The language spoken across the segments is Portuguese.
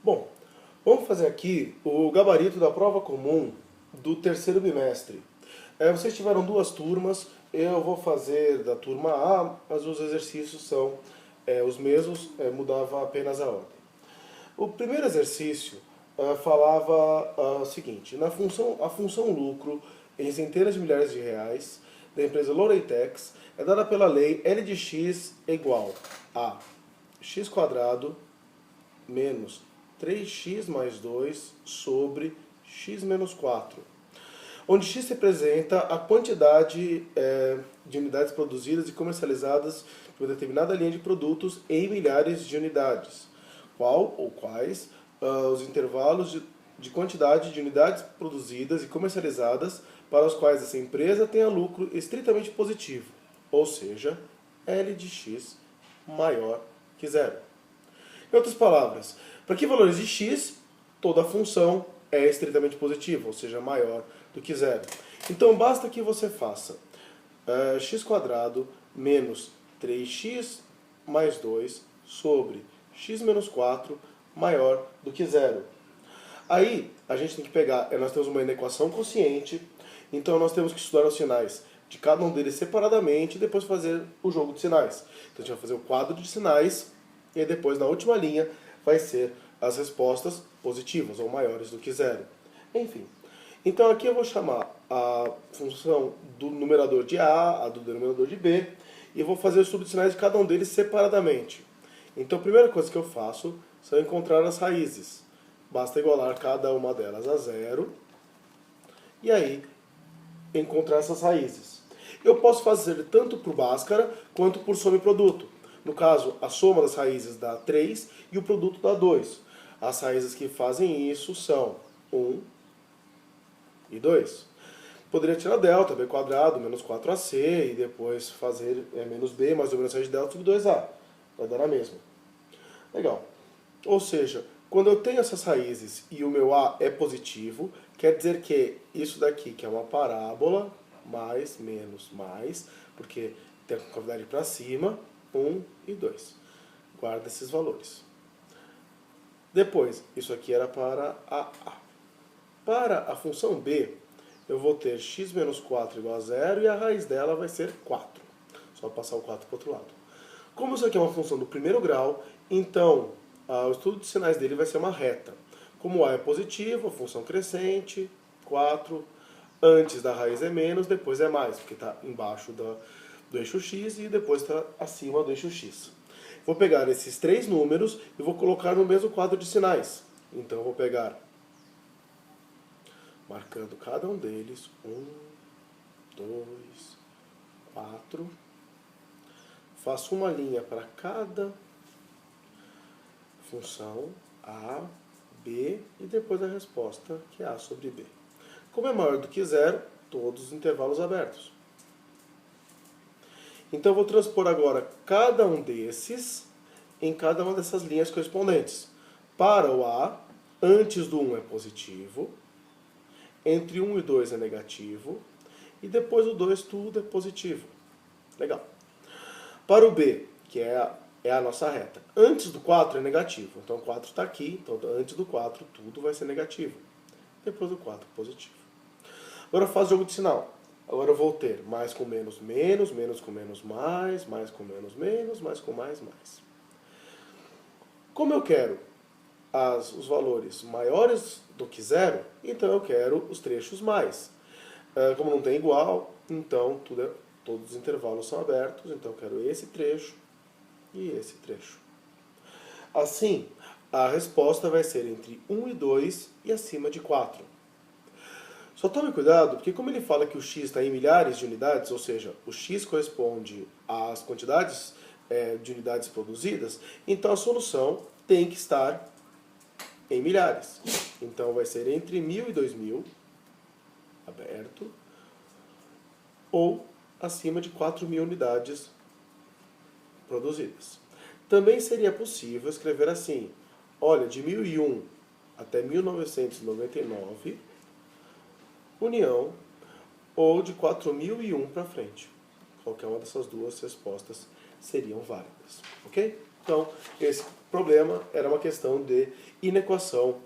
Bom, vamos fazer aqui o gabarito da prova comum do terceiro bimestre. Vocês tiveram duas turmas, eu vou fazer da turma A, mas os exercícios são os mesmos, mudava apenas a ordem. O primeiro exercício falava o seguinte: a função lucro em centenas de milhares de reais da empresa Loretex é dada pela lei L de x é igual a x² menos 3x mais 2 sobre x menos 4, onde x representa a quantidade de unidades produzidas e comercializadas de uma determinada linha de produtos em milhares de unidades, qual ou quais os intervalos de quantidade de unidades produzidas e comercializadas para os quais essa empresa tenha lucro estritamente positivo, ou seja, L de x maior que zero. Em outras palavras, para que valores de x, toda função é estritamente positiva, ou seja, maior do que zero. Então basta que você faça x² menos 3x mais 2 sobre x menos 4 maior do que zero. Aí a gente tem que pegar, nós temos uma equação quociente, então nós temos que estudar os sinais de cada um deles separadamente e depois fazer o jogo de sinais. Então a gente vai fazer o quadro de sinais e aí depois na última linha vai ser as respostas positivas ou maiores do que zero. Enfim, então aqui eu vou chamar a função do numerador de A, a do denominador de B, e vou fazer o estudo de sinais de cada um deles separadamente. Então a primeira coisa que eu faço são encontrar as raízes. Basta igualar cada uma delas a zero, e aí encontrar essas raízes. Eu posso fazer tanto por Bhaskara quanto por soma e produto. No caso, a soma das raízes dá 3 e o produto dá 2. As raízes que fazem isso são 1 e 2. Poderia tirar delta, b² menos 4ac, e depois fazer menos b mais ou menos raiz de delta sobre 2a. Vai dar a mesma. Legal. Ou seja, quando eu tenho essas raízes e o meu a é positivo, quer dizer que isso daqui, que é uma parábola, mais, menos, mais, porque tem a concavidade para cima, 1 e 2. Guarda esses valores. Depois, isso aqui era para a A. Para a função B, eu vou ter x menos 4 igual a zero e a raiz dela vai ser 4. Só passar o 4 para o outro lado. Como isso aqui é uma função do primeiro grau, então o estudo de sinais dele vai ser uma reta. Como A é positivo, a função crescente, 4, antes da raiz é menos, depois é mais, porque está embaixo do eixo x e depois está acima do eixo x. Vou pegar esses três números e vou colocar no mesmo quadro de sinais. Então eu vou pegar, marcando cada um deles, 1, 2, 4. Faço uma linha para cada função, A, B, e depois a resposta, que é A sobre B. Como é maior do que zero, todos os intervalos abertos. Então eu vou transpor agora cada um desses em cada uma dessas linhas correspondentes. Para o A, antes do 1 é positivo, entre 1 e 2 é negativo, e depois o 2 tudo é positivo. Legal. Para o B, que é a nossa reta, antes do 4 é negativo. Então o 4 está aqui, então antes do 4 tudo vai ser negativo. Depois do 4 positivo. Agora faz o jogo de sinal. Agora eu vou ter mais com menos, menos, menos com menos, mais com menos, menos, mais com mais, mais. Como eu quero os valores maiores do que zero, então eu quero os trechos mais. Como não tem igual, então todos os intervalos são abertos, então eu quero esse trecho e esse trecho. Assim, a resposta vai ser entre 1 e 2 e acima de 4. Só tome cuidado, porque como ele fala que o x está em milhares de unidades, ou seja, o x corresponde às quantidades de unidades produzidas, então a solução tem que estar em milhares. Então vai ser entre 1.000 e 2.000, aberto, ou acima de 4.000 unidades produzidas. Também seria possível escrever assim: olha, de 1001 até 1999, união, ou de 4001 para frente. Qualquer uma dessas duas respostas seriam válidas, ok? Então, esse problema era uma questão de inequação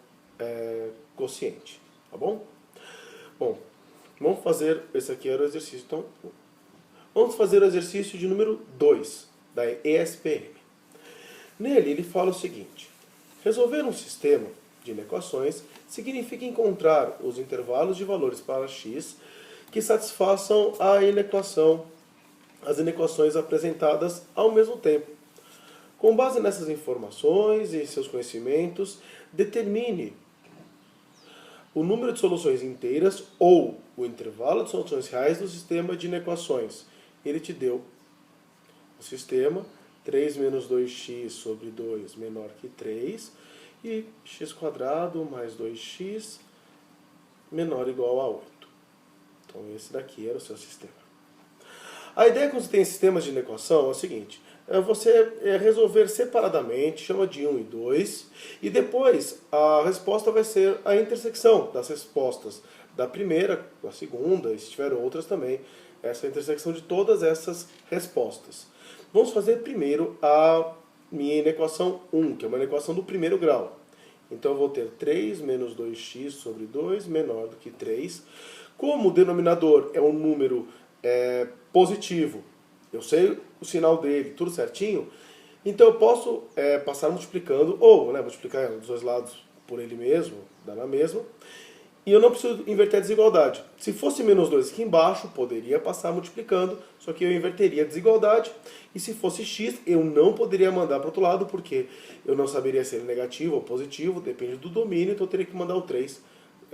quociente, tá bom? Bom, vamos fazer, esse aqui era o exercício, então, vamos fazer o exercício de número 2, da ESPM. Nele, ele fala o seguinte: resolver um sistema de inequações significa encontrar os intervalos de valores para x que satisfaçam as inequações apresentadas ao mesmo tempo. Com base nessas informações e seus conhecimentos, determine o número de soluções inteiras ou o intervalo de soluções reais do sistema de inequações. Ele te deu o sistema 3 menos 2x sobre 2 menor que 3 e x² mais 2x menor ou igual a 8. Então esse daqui era o seu sistema. A ideia quando você tem sistemas de inequação é o seguinte: você resolver separadamente, chama de 1 e 2, e depois a resposta vai ser a intersecção das respostas da primeira, da segunda, e se tiver outras também, essa intersecção de todas essas respostas. Vamos fazer primeiro a minha inequação 1, que é uma inequação do primeiro grau. Então eu vou ter 3 menos 2x sobre 2 menor do que 3. Como o denominador é um número positivo, eu sei o sinal dele, tudo certinho, então eu posso passar multiplicando, ou multiplicar dos dois lados por ele mesmo, dá na mesma, e eu não preciso inverter a desigualdade. Se fosse menos 2 aqui embaixo, poderia passar multiplicando, só que eu inverteria a desigualdade, e se fosse x, eu não poderia mandar para o outro lado, porque eu não saberia se ele é negativo ou positivo, depende do domínio, então eu teria que mandar o 3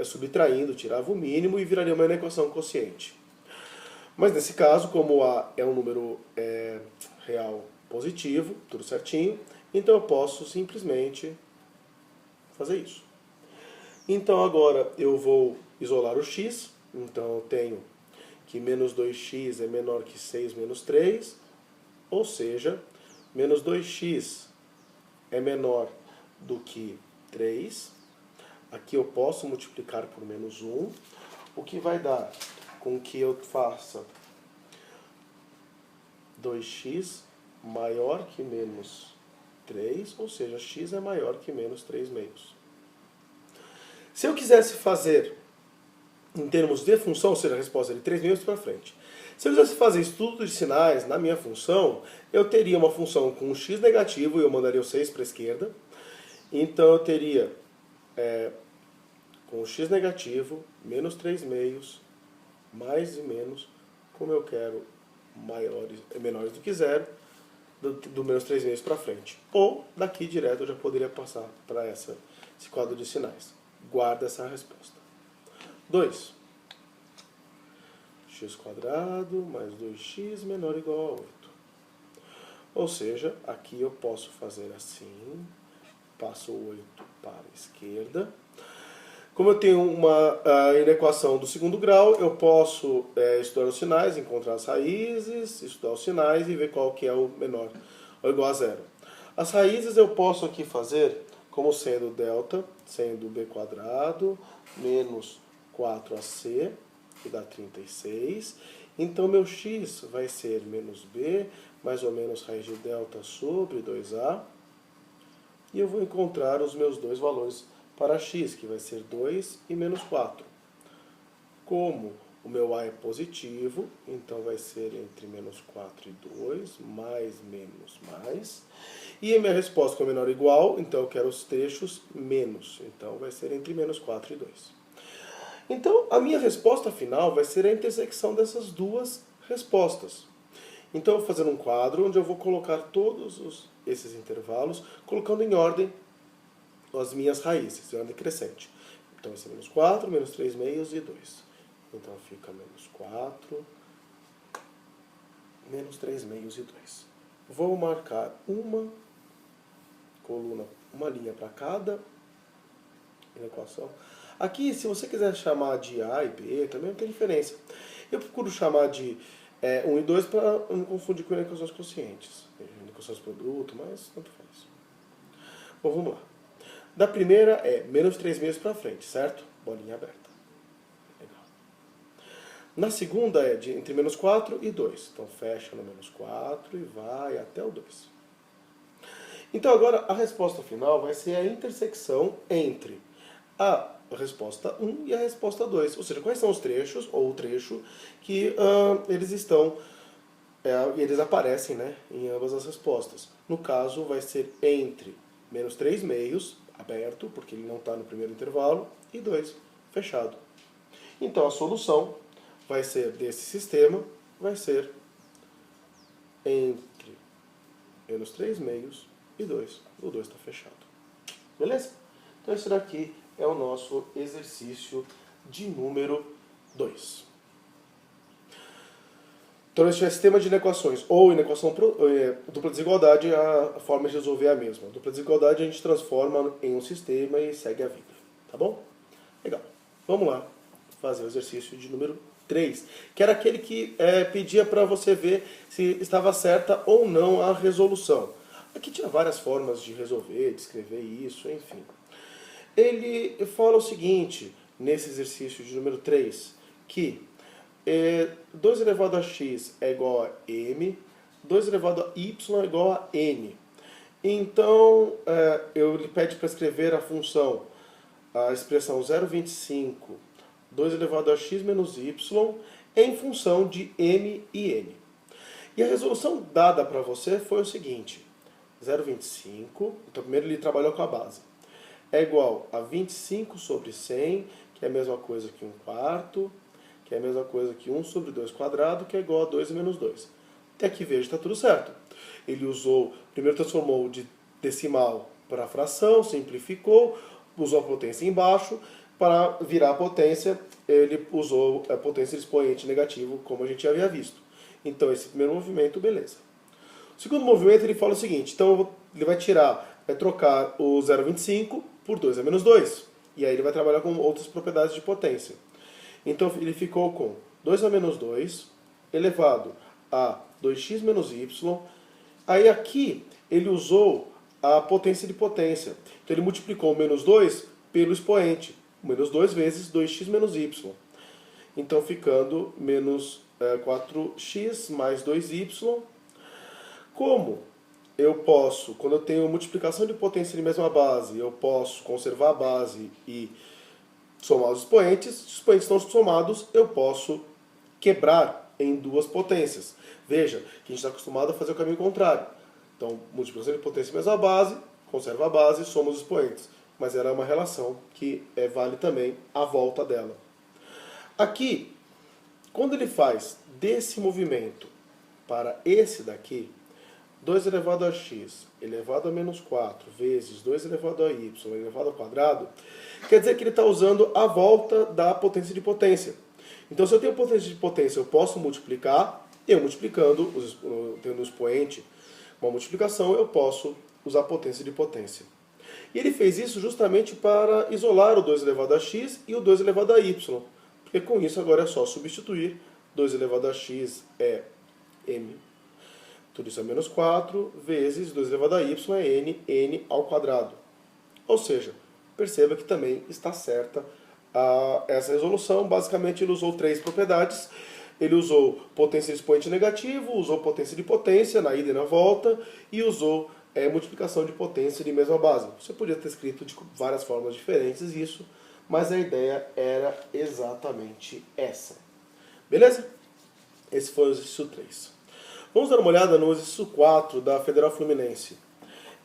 subtraindo, tirava o mínimo e viraria uma inequação quociente. Mas nesse caso, como A é um número real positivo, tudo certinho, então eu posso simplesmente fazer isso. Então agora eu vou isolar o x, então eu tenho que menos 2x é menor que 6 menos 3, ou seja, menos 2x é menor do que 3. Aqui eu posso multiplicar por menos 1, o que vai dar com que eu faça 2x maior que menos 3, ou seja, x é maior que menos 3 meios. Se eu quisesse fazer em termos de função, ou seja, a resposta de 3 meios para frente. Se eu quisesse fazer estudo de sinais na minha função, eu teria uma função com um x negativo e eu mandaria o 6 para a esquerda. Então eu teria com o x negativo, menos 3 meios, mais e menos, como eu quero menores do que zero, do menos 3 meios para frente. Ou daqui direto eu já poderia passar para esse quadro de sinais. Guarda essa resposta. 2. x² mais 2x menor ou igual a 8. Ou seja, aqui eu posso fazer assim, passo o 8 para a esquerda. Como eu tenho uma inequação do segundo grau, eu posso estudar os sinais, encontrar as raízes, estudar os sinais e ver qual que é o menor ou igual a zero. As raízes eu posso aqui fazer como sendo delta, sendo b² menos 4ac, que dá 36. Então meu x vai ser menos b, mais ou menos raiz de delta sobre 2a. E eu vou encontrar os meus dois valores para x, que vai ser 2 e menos 4. Como o meu a é positivo, então vai ser entre menos 4 e 2, mais, menos, mais. E a minha resposta com menor ou igual, então eu quero os trechos menos, então vai ser entre menos 4 e 2. Então a minha resposta final vai ser a intersecção dessas duas respostas. Então eu vou fazer um quadro onde eu vou colocar todos esses intervalos, colocando em ordem as minhas raízes, em ordem crescente. Então vai ser menos 4, menos 3 meios e 2. Então fica menos 4, menos 3 meios e 2. Vou marcar uma coluna, uma linha para cada equação. Aqui, se você quiser chamar de A e B, também não tem diferença. Eu procuro chamar de 1 e 2 para não confundir com inequações quocientes. Inequações de produto, mas tanto faz. Bom, vamos lá. Da primeira é menos 3 meios para frente, certo? Bolinha aberta. Legal. Na segunda é entre menos 4 e 2. Então fecha no menos 4 e vai até o 2. Então agora a resposta final vai ser a intersecção entre a resposta 1 e a resposta 2. Ou seja, quais são os trechos, ou o trecho, que eles estão, eles aparecem, né, em ambas as respostas. No caso, vai ser entre menos 3 meios, aberto, porque ele não está no primeiro intervalo, e 2, fechado. Então a solução vai ser desse sistema, vai ser entre menos 3 meios e 2. O 2 está fechado. Beleza? Então esse daqui é o nosso exercício de número 2. Então, se tiver sistema de inequações ou inequação dupla desigualdade, a forma de resolver é a mesma. Dupla desigualdade a gente transforma em um sistema e segue a vida. Tá bom? Legal. Vamos lá fazer o exercício de número 3, que era aquele que pedia para você ver se estava certa ou não a resolução. Aqui tinha várias formas de resolver, de escrever isso, enfim. Ele fala o seguinte, nesse exercício de número 3, que 2 elevado a x é igual a m, 2 elevado a y é igual a n. Então, ele pede para escrever a função, a expressão 0,25, 2 elevado a x menos y, em função de m e n. E a resolução dada para você foi o seguinte, 0,25, então primeiro ele trabalhou com a base, é igual a 25 sobre 100, que é a mesma coisa que 1/4, que é a mesma coisa que 1 sobre 2 quadrado, que é igual a 2 menos 2. Até aqui veja, está tudo certo. Ele usou, primeiro transformou de decimal para fração, simplificou, usou a potência embaixo, para virar a potência, ele usou a potência de expoente negativo, como a gente já havia visto. Então, esse primeiro movimento, beleza. O segundo movimento, ele fala o seguinte, então ele vai trocar o 0,25 por 2 a menos 2. E aí ele vai trabalhar com outras propriedades de potência. Então ele ficou com 2 a menos 2 elevado a 2x menos y. Aí aqui ele usou a potência de potência. Então ele multiplicou o menos 2 pelo expoente. Menos 2 vezes 2x menos y. Então ficando menos 4x mais 2y. Como eu posso, quando eu tenho multiplicação de potência de mesma base, eu posso conservar a base e somar os expoentes. Se os expoentes estão somados, eu posso quebrar em duas potências. Veja que a gente está acostumado a fazer o caminho contrário. Então, multiplicação de potência mesma base, conserva a base, soma os expoentes. Mas era uma relação que vale também a volta dela. Aqui, quando ele faz desse movimento para esse daqui, 2 elevado a x elevado a menos 4 vezes 2 elevado a y elevado ao quadrado, quer dizer que ele está usando a volta da potência de potência. Então, se eu tenho potência de potência, eu posso multiplicar, e eu multiplicando, tendo um expoente, uma multiplicação, eu posso usar potência de potência. E ele fez isso justamente para isolar o 2 elevado a x e o 2 elevado a y. Porque com isso agora é só substituir. 2 elevado a x é m. Tudo isso é menos 4 vezes 2 elevado a y é n ao quadrado. Ou seja, perceba que também está certa essa resolução. Basicamente ele usou três propriedades. Ele usou potência de expoente negativo, usou potência de potência na ida e na volta e usou multiplicação de potência de mesma base. Você podia ter escrito de várias formas diferentes isso, mas a ideia era exatamente essa. Beleza? Esse foi o exercício 3. Vamos dar uma olhada no exercício 4 da Federal Fluminense.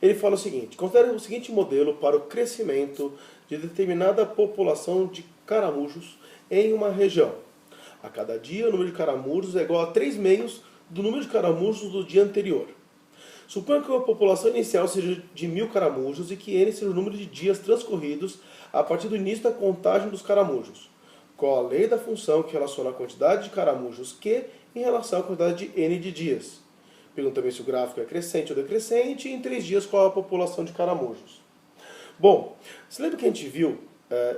Ele fala o seguinte, considere o seguinte modelo para o crescimento de determinada população de caramujos em uma região. A cada dia, o número de caramujos é igual a 3 meios do número de caramujos do dia anterior. Suponha que a população inicial seja de 1000 caramujos e que n seja o número de dias transcorridos a partir do início da contagem dos caramujos. Qual a lei da função que relaciona a quantidade de caramujos Q em relação à quantidade de n de dias? Pergunta também se o gráfico é crescente ou decrescente e em 3 dias qual a população de caramujos. Bom, você lembra que a gente viu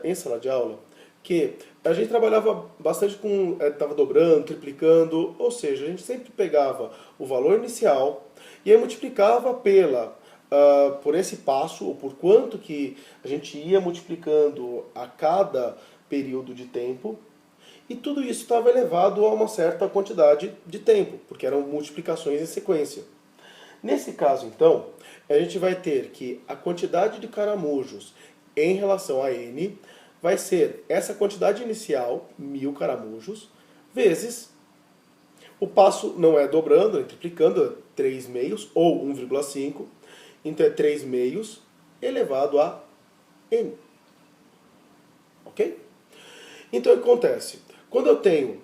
em sala de aula que a gente trabalhava bastante com, estava dobrando, triplicando, ou seja, a gente sempre pegava o valor inicial e aí multiplicava por esse passo, ou por quanto que a gente ia multiplicando a cada período de tempo, e tudo isso estava elevado a uma certa quantidade de tempo, porque eram multiplicações em sequência. Nesse caso, então, a gente vai ter que a quantidade de caramujos em relação a n vai ser essa quantidade inicial, 1000 caramujos, vezes, o passo não é dobrando, é triplicando, é 3 meios, ou 1,5, então é 3 meios elevado a n. Ok? Então o que acontece? Quando eu tenho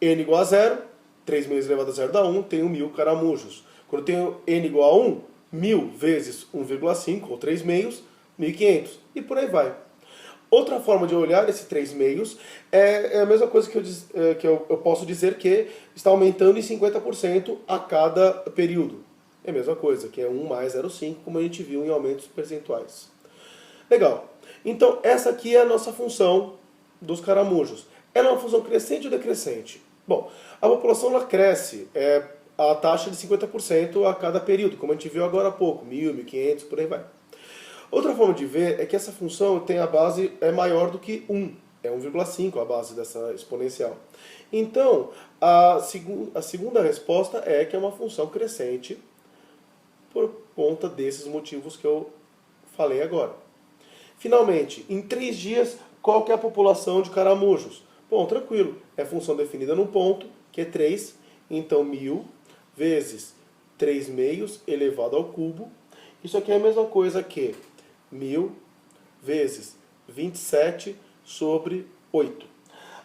n igual a 0, 3 meios elevado a 0 dá 1, tenho 1000 caramujos. Quando eu tenho n igual a 1, 1000 vezes 1,5, ou 3 meios, 1500. E por aí vai. Outra forma de olhar esse 3 meios é a mesma coisa que eu posso dizer que está aumentando em 50% a cada período. É a mesma coisa, que é 1 mais 0,5, como a gente viu em aumentos percentuais. Legal. Então, essa aqui é a nossa função dos caramujos. Ela é uma função crescente ou decrescente? Bom, a população ela cresce a taxa de 50% a cada período, como a gente viu agora há pouco, 1000, 1500, por aí vai. Outra forma de ver é que essa função tem a base maior do que 1. É 1,5 a base dessa exponencial. Então, a segunda resposta é que é uma função crescente por conta desses motivos que eu falei agora. Finalmente, em 3 dias, qual que é a população de caramujos? Bom, tranquilo, é função definida num ponto, que é 3, então 1000 vezes 3 meios elevado ao cubo. Isso aqui é a mesma coisa que 1000 vezes 27 sobre 8.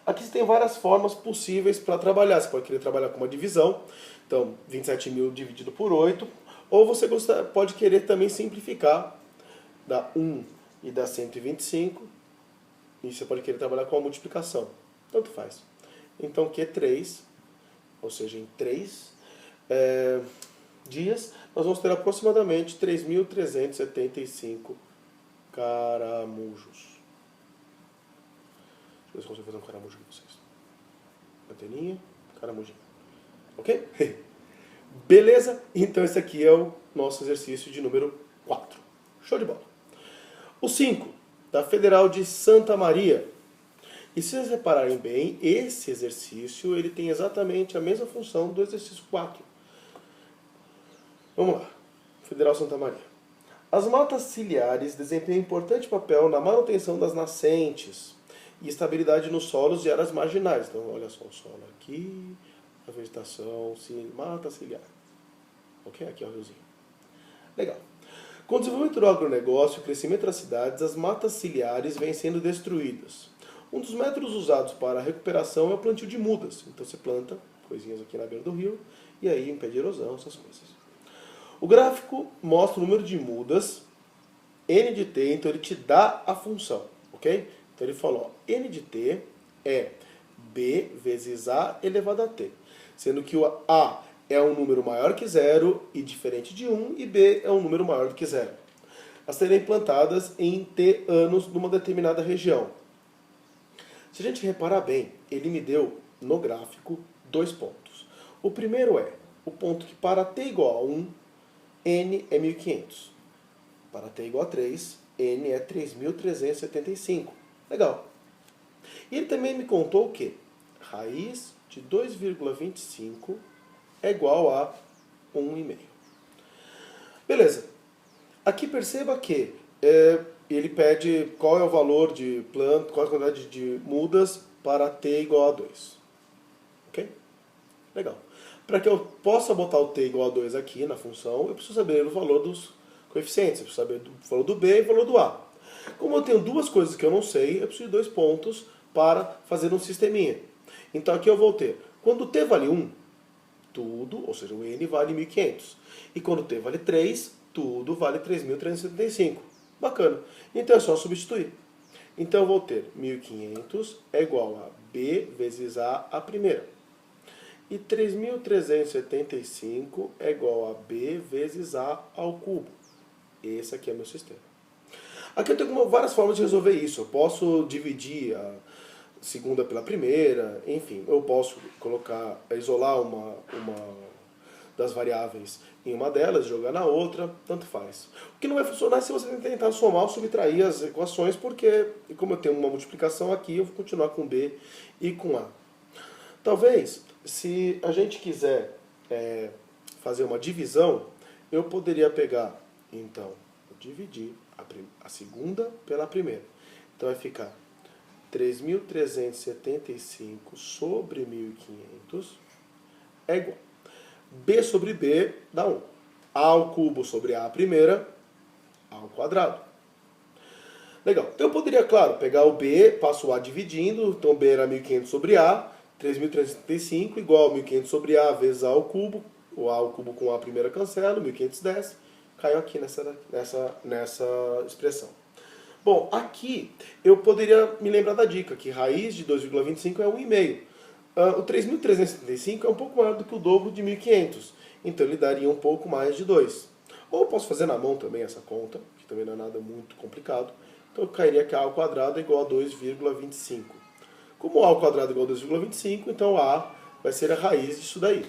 Aqui você tem várias formas possíveis para trabalhar. Você pode querer trabalhar com uma divisão, então 27.000 dividido por 8, ou você pode querer também simplificar, dá 1 e dá 125, e você pode querer trabalhar com a multiplicação. Tanto faz. Então, que é 3, ou seja, em 3 dias, nós vamos ter aproximadamente 3.375 caramujos. Deixa eu ver se eu consigo fazer um caramujo aqui pra vocês. Anteninha, caramujinho. Ok? Beleza? Então esse aqui é o nosso exercício de número 4. Show de bola. O 5, da Federal de Santa Maria. E se vocês repararem bem, esse exercício ele tem exatamente a mesma função do exercício 4. Vamos lá. Federal Santa Maria. As matas ciliares desempenham importante papel na manutenção das nascentes e estabilidade nos solos e áreas marginais. Então, olha só o solo aqui, a vegetação, mata ciliar. Ok? Aqui é o riozinho. Legal. Com o desenvolvimento do agronegócio e o crescimento das cidades, as matas ciliares vêm sendo destruídas. Um dos métodos usados para a recuperação é o plantio de mudas. Então você planta coisinhas aqui na beira do rio e aí impede erosão, essas coisas. O gráfico mostra o número de mudas, n de t, então ele te dá a função, ok? Então ele falou, ó, n de t é b vezes a elevado a t, sendo que o a é um número maior que 0 e diferente de 1, e b é um número maior do que 0. Elas serem plantadas em t anos numa determinada região. Se a gente reparar bem, ele me deu no gráfico 2 pontos. O primeiro é o ponto que para t igual a 1, n é 1500. Para t igual a 3, n é 3.375. Legal. E ele também me contou que raiz de 2,25 é igual a 1,5. Beleza. Aqui perceba que ele pede qual é o valor de planta, qual é a quantidade de mudas para t igual a 2. Ok? Legal. Para que eu possa botar o t igual a 2 aqui na função, eu preciso saber o valor dos coeficientes. Eu preciso saber o valor do b e o valor do a. Como eu tenho duas coisas que eu não sei, eu preciso de 2 pontos para fazer um sisteminha. Então aqui eu vou ter, quando t vale 1, tudo, ou seja, o n vale 1500. E quando t vale 3, tudo vale 3.375. Bacana. Então é só substituir. Então eu vou ter 1500 é igual a b vezes a primeira. E 3.375 é igual a b vezes a ao cubo. Esse aqui é meu sistema. Aqui eu tenho várias formas de resolver isso. Eu posso dividir a segunda pela primeira, enfim, eu posso isolar uma das variáveis em uma delas, jogar na outra, tanto faz. O que não vai funcionar é se você tentar somar ou subtrair as equações, porque como eu tenho uma multiplicação aqui, eu vou continuar com b e com a. Talvez, se a gente quiser fazer uma divisão, eu poderia pegar, então, dividir a segunda pela primeira. Então vai ficar 3.375 sobre 1.500 é igual. B sobre B dá 1. A ao cubo sobre A primeira, A ao quadrado. Legal. Então eu poderia, claro, pegar o B, passo o A dividindo, então B era 1.500 sobre A, 3.375 igual a 1.500 sobre A vezes A ao cubo, o A ao cubo com A primeira cancela, 1.500 desce, caiu aqui nessa expressão. Bom, aqui eu poderia me lembrar da dica, que raiz de 2,25 é 1,5. O 3.375 é um pouco maior do que o dobro de 1.500, então ele daria um pouco mais de 2. Ou eu posso fazer na mão também essa conta, que também não é nada muito complicado. Então eu cairia que A ao quadrado é igual a 2,25. Como A ao quadrado é igual a 2,25, então A vai ser a raiz disso daí.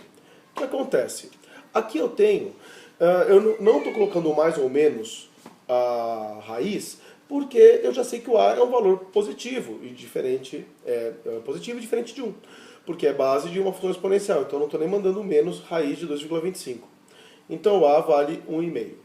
O que acontece? Aqui eu tenho, eu não estou colocando mais ou menos a raiz, porque eu já sei que o A é um valor positivo e diferente, positivo e diferente de 1. Porque é base de uma função exponencial, então eu não estou nem mandando menos raiz de 2,25. Então o A vale 1,5.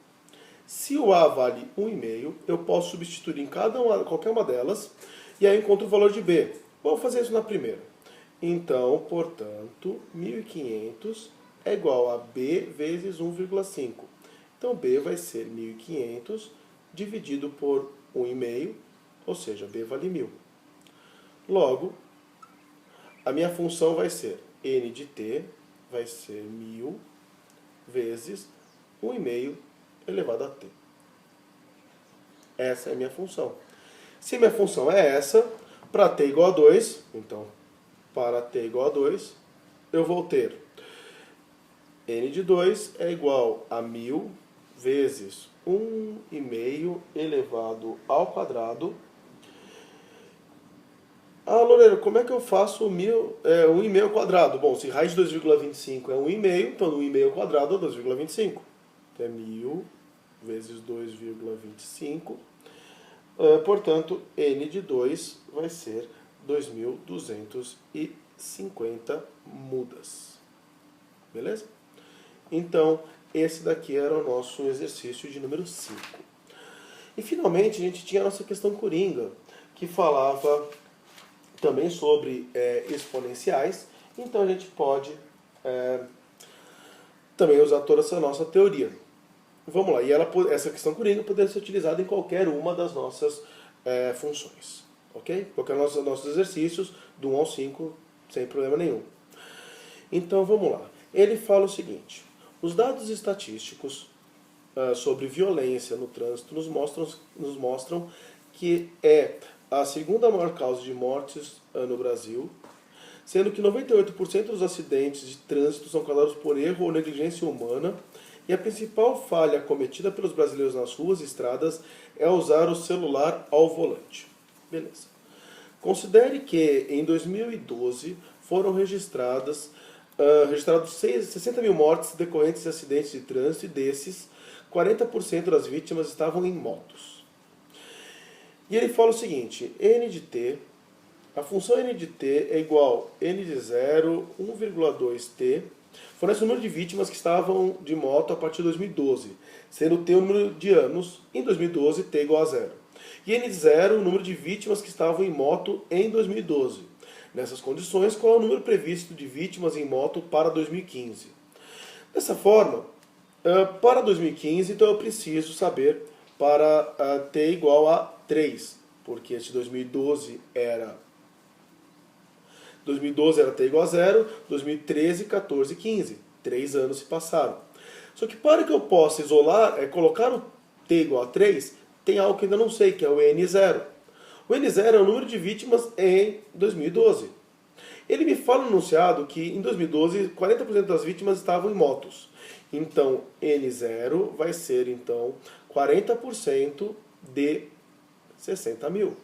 Se o A vale 1,5, eu posso substituir em qualquer uma delas, e aí eu encontro o valor de B. Vou fazer isso na primeira. Então, portanto, 1.500 é igual a B vezes 1,5. Então B vai ser 1.500 dividido por 1,5, ou seja, B vale 1.000. Logo, a minha função vai ser n de t, vai ser 1.000 vezes 1,5 elevado a t. Essa é a minha função. Se minha função é essa, para t igual a 2, então, para t igual a 2, eu vou ter n de 2 é igual a 1.000 vezes 1,5 elevado ao quadrado. Ah, Loureiro, como é que eu faço 1,5 ao quadrado? Bom, se raiz de 2,25 é 1,5, então 1,5 ao quadrado é 2,25. Então é 1.000 vezes 2,25. Portanto, n de 2 vai ser 2.250 mudas. Beleza? Então, esse daqui era o nosso exercício de número 5. E finalmente a gente tinha a nossa questão coringa, que falava também sobre exponenciais. Então a gente pode também usar toda essa nossa teoria. Vamos lá, e essa questão coringa poderia ser utilizada em qualquer uma das nossas funções. Ok? Qualquer um dos nossos exercícios, do 1 ao 5, sem problema nenhum. Então vamos lá. Ele fala o seguinte: os dados estatísticos sobre violência no trânsito nos mostram que é a segunda maior causa de mortes no Brasil, sendo que 98% dos acidentes de trânsito são causados por erro ou negligência humana, e a principal falha cometida pelos brasileiros nas ruas e estradas é usar o celular ao volante. Beleza. Considere que em 2012 foram registrados 60 mil mortes decorrentes de acidentes de trânsito, e desses, 40% das vítimas estavam em motos. E ele fala o seguinte: n de t, a função n de t é igual a n de 0, 1,2t, fornece o número de vítimas que estavam de moto a partir de 2012, sendo t o número de anos, em 2012 t igual a 0. E n de 0, o número de vítimas que estavam em moto em 2012. Nessas condições, qual é o número previsto de vítimas em moto para 2015? Dessa forma, para 2015, então eu preciso saber para t igual a 3, porque este 2012 era t igual a 0, 2013, 14, 15. 3 anos se passaram. Só que para que eu possa isolar, colocar o t igual a 3, tem algo que ainda não sei, que é o n0. O n0 é o número de vítimas em 2012. Ele me fala no enunciado que em 2012 40% das vítimas estavam em motos. Então n0 vai ser então 40% de 60 mil.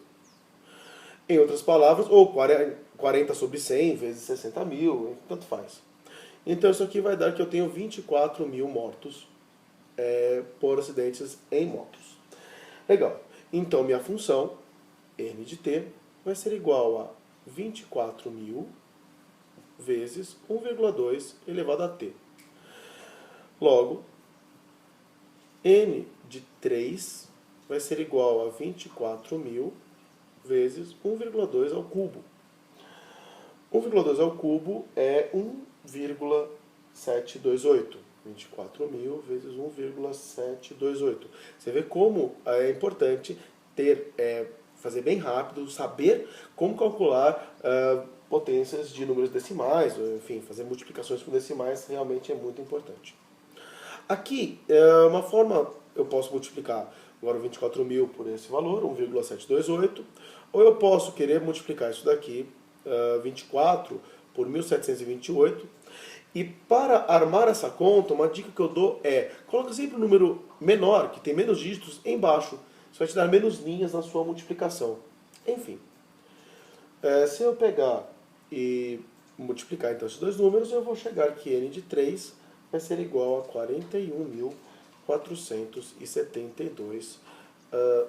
Em outras palavras, ou 40 sobre 100 vezes 60 mil, tanto faz. Então isso aqui vai dar que eu tenho 24 mil mortos por acidentes em motos. Legal. Então minha função, n de t, vai ser igual a 24.000 vezes 1,2 elevado a t. Logo, n de 3 vai ser igual a 24.000 vezes 1,2 ao cubo. 1,2 ao cubo é 1,728. 24.000 vezes 1,728. Você vê como é importante fazer bem rápido, saber como calcular potências de números decimais, ou, enfim, fazer multiplicações com decimais realmente é muito importante. Aqui, uma forma, eu posso multiplicar agora 24.000 por esse valor, 1,728, ou eu posso querer multiplicar isso daqui, 24 por 1.728, e para armar essa conta, uma dica que eu dou é, coloca sempre um número menor, que tem menos dígitos, embaixo. Isso vai te dar menos linhas na sua multiplicação. Enfim, se eu pegar e multiplicar então esses dois números, eu vou chegar que n de 3 vai ser igual a 41.472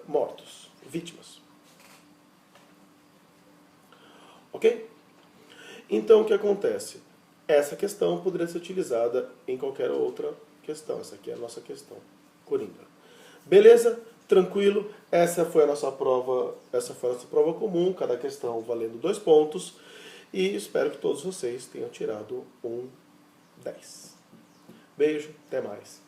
mortos, vítimas. Ok? Então o que acontece? Essa questão poderia ser utilizada em qualquer outra questão. Essa aqui é a nossa questão coringa. Beleza? Tranquilo? Essa foi a nossa prova comum, cada questão valendo 2 pontos. E espero que todos vocês tenham tirado um 10. Beijo, até mais.